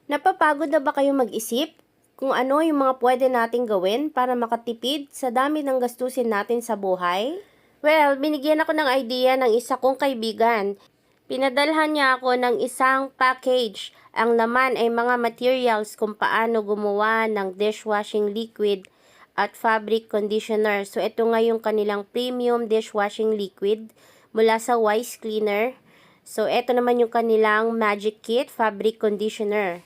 Napapagod na ba kayo mag-isip kung ano yung mga pwede nating gawin para makatipid sa dami ng gastusin natin sa buhay? Well, binigyan ako ng idea ng isa kong kaibigan. Pinadalhan niya ako ng isang package. Ang laman ay mga materials kung paano gumawa ng dishwashing liquid at fabric conditioner. So, ito nga yung kanilang premium dishwashing liquid mula sa Wise Cleaner. So, ito naman yung kanilang Magic Kit fabric conditioner.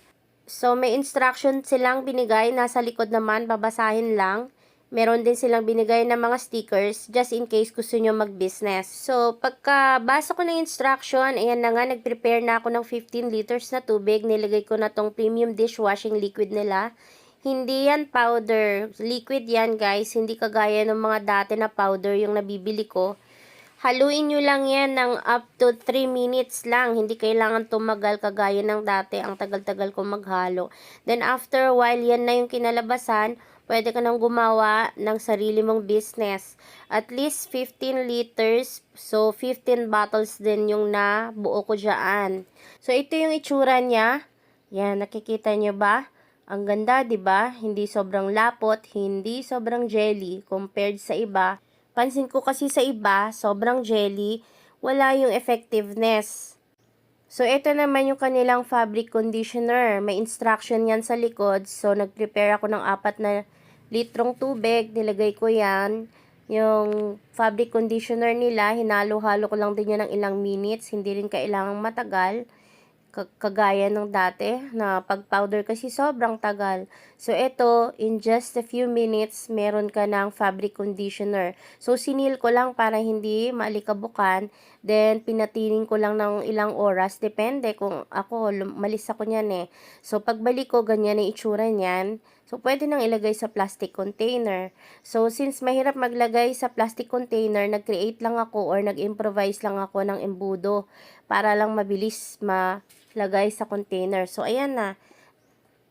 So, may instruction silang binigay. Nasa likod naman, babasahin lang. Meron din silang binigay na mga stickers just in case gusto nyo mag-business. So, pagkabasa ko ng instruction, ayan na nga, nag-prepare na ako ng 15 liters na tubig. Nilagay ko na tong premium dishwashing liquid nila. Hindi yan powder. Liquid yan, guys. Hindi kagaya ng mga dati na powder yung nabibili ko. Haluin nyo lang yan ng up to 3 minutes lang. Hindi kailangan tumagal kagaya ng dati. Ang tagal-tagal ko maghalo. Then after a while, yan na yung kinalabasan. Pwede ka nang gumawa ng sarili mong business. At least 15 liters. So, 15 bottles din yung nabuo ko dyan. So, ito yung itsura niya. Yan, nakikita nyo ba? Ang ganda, 'di ba? Hindi sobrang lapot, hindi sobrang jelly compared sa iba. Pansin ko kasi sa iba, sobrang jelly, wala yung effectiveness. So, ito naman yung kanilang fabric conditioner. May instruction yan sa likod. So, nag-prepare ako ng 4 na litrong tubig. Nilagay ko yan. Yung fabric conditioner nila, hinalo-halo ko lang din yan ng ilang minutes. Hindi rin kailangang matagal kagaya ng dati na pag-powder kasi sobrang tagal. So, ito, in just a few minutes, meron ka ng fabric conditioner. So, sinil ko lang para hindi malikabukan. Then, pinatining ko lang ng ilang oras. Depende kung ako, malis ako niyan eh. So, pagbalik ko, ganyan ang itsura niyan. So, pwede nang ilagay sa plastic container. So, since mahirap maglagay sa plastic container, nag-create lang ako or nag-improvise lang ako ng embudo para lang mabilis lagay sa container. So, ayan na.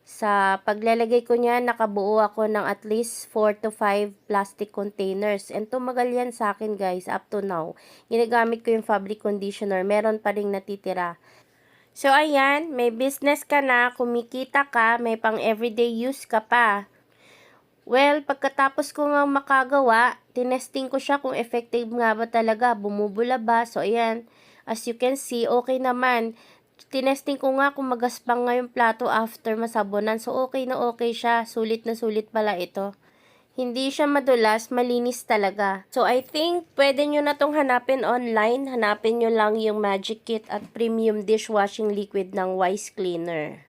Sa paglalagay ko niya, nakabuo ako ng at least 4 to 5 plastic containers. And tumagal yan sa akin, guys, up to now. Ginagamit ko yung fabric conditioner. Meron pa ring natitira. So, ayan. May business ka na, kumikita ka, may pang everyday use ka pa. Well, pagkatapos ko nga makagawa, tinesting ko siya kung effective nga ba talaga, bumubula ba. So, ayan. As you can see, okay naman. Tinesting ko nga kung magaspang nga yung plato after masabonan. So, okay na okay siya. Sulit na sulit pala ito. Hindi siya madulas, malinis talaga. So, I think pwede nyo na tong hanapin online. Hanapin nyo lang yung Magic Kit at Premium Dishwashing Liquid ng Wise Cleaner.